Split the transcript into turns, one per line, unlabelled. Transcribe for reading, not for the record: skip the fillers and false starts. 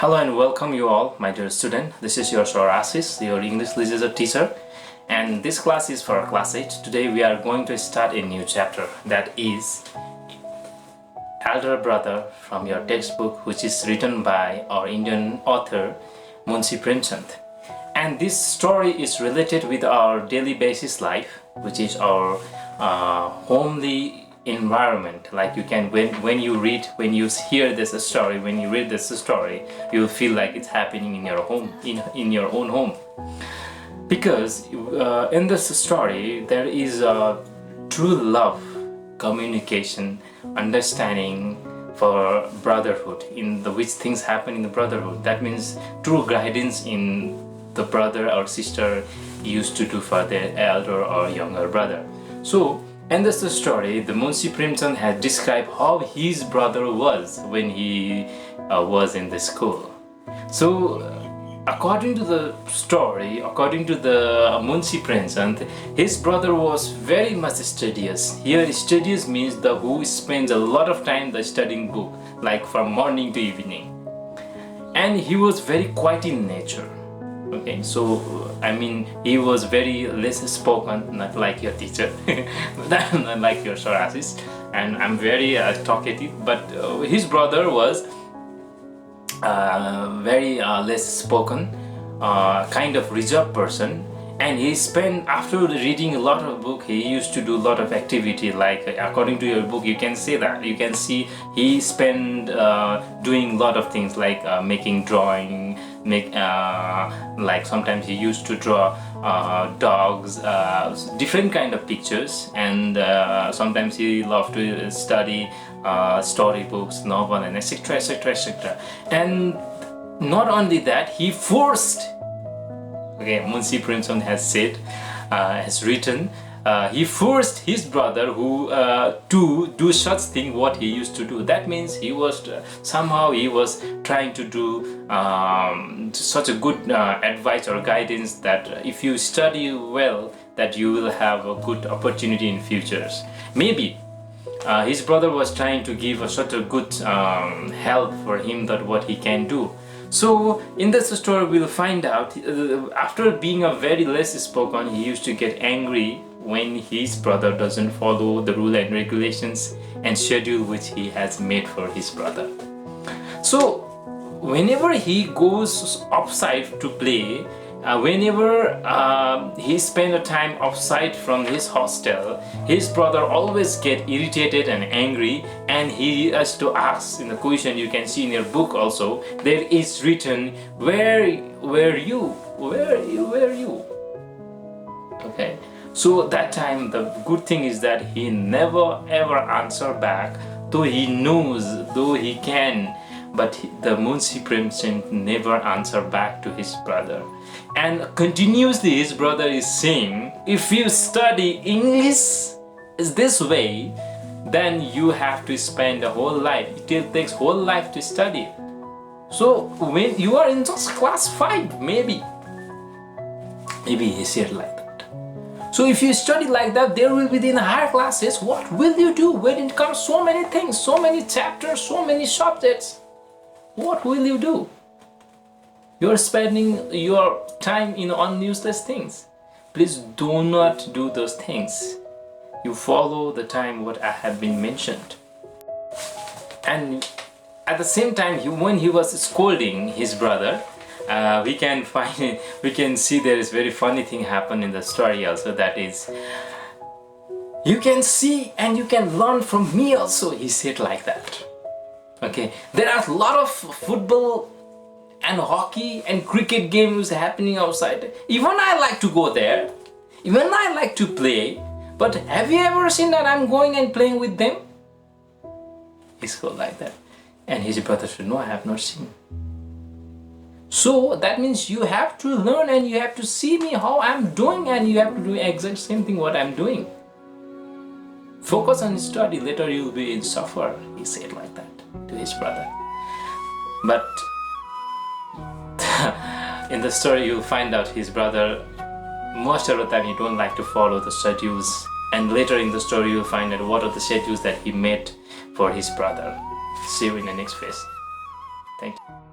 Hello and welcome you all, my dear student. This is your sir ASHISH, your English literature teacher, and this class is for class 8. Today we are going to start a new chapter, that is Elder Brother from your textbook, which is written by our Indian author Munshi Premchand. And this story is related with our daily basis life, which is our homely environment. Like you can, when you hear this story, when you read this story, you will feel like it's happening in your home, in your own home. Because in this story there is a true love, communication, understanding for brotherhood, in which things happen in the brotherhood. That means true guidance in the brother or sister used to do for their elder or younger brother. So in this story, the Munshi Premchand has described how his brother was when he was in the school. So according to the story, according to the Munshi Premchand, his brother was very much studious. Here studious means the who spends a lot of time studying book, like from morning to evening. And he was very quiet in nature. Okay, so I mean, he was very less spoken, not like your teacher, not like your sir ASHISH, and I'm very talkative. But his brother was very less spoken, kind of reserved person, and he spent, after reading a lot of book, he used to do a lot of activity. Like according to your book, you can see he spent doing a lot of things, like making drawing, like sometimes he used to draw dogs, different kind of pictures, and sometimes he loved to study storybooks, novel, and etc, etc, etc. And not only that, he forced, okay, Munshi Premchand has written, he forced his brother to do such thing what he used to do. That means he was somehow he was trying to do such a good advice or guidance that if you study well, that you will have a good opportunity in futures. Maybe his brother was trying to give such a good help for him, that what he can do. So in this story we'll find out, after being a very less spoken, he used to get angry when his brother doesn't follow the rule and regulations and schedule which he has made for his brother. So whenever he goes outside to play, whenever he spends a time outside from his hostel, his brother always get irritated and angry, and he has to ask in the question. You can see in your book also, there is written, where you? Okay, so that time the good thing is that he never ever answer back, though he knows, though he can, but the Munshi Premchand never answer back to his brother. And continuously his brother is saying, if you study English is this way, then you have to spend a whole life. It takes whole life to study. So when you are in just class 5, maybe he said like that. So if you study like that, there will be in higher classes. What will you do when it comes so many things, so many chapters, so many subjects? What will you do? You're spending your time on useless things. Please do not do those things. You follow the time what I have been mentioned. And at the same time, when he was scolding his brother, we can see there is very funny thing happen in the story also. That is, you can see and you can learn from me also. He said like that. Okay, there are a lot of football and hockey and cricket games happening outside. Even I like to go there. Even I like to play. But have you ever seen that I'm going and playing with them? He's called like that. And his brother said, no, I have not seen. So that means you have to learn and you have to see me how I'm doing, and you have to do exact same thing what I'm doing. Focus on study, later you'll be in suffer. He said like that to his brother. But in the story you'll find out his brother, most of the time he don't like to follow the schedules, and later in the story you'll find out what are the schedules that he made for his brother. See you in the next phase. Thank you.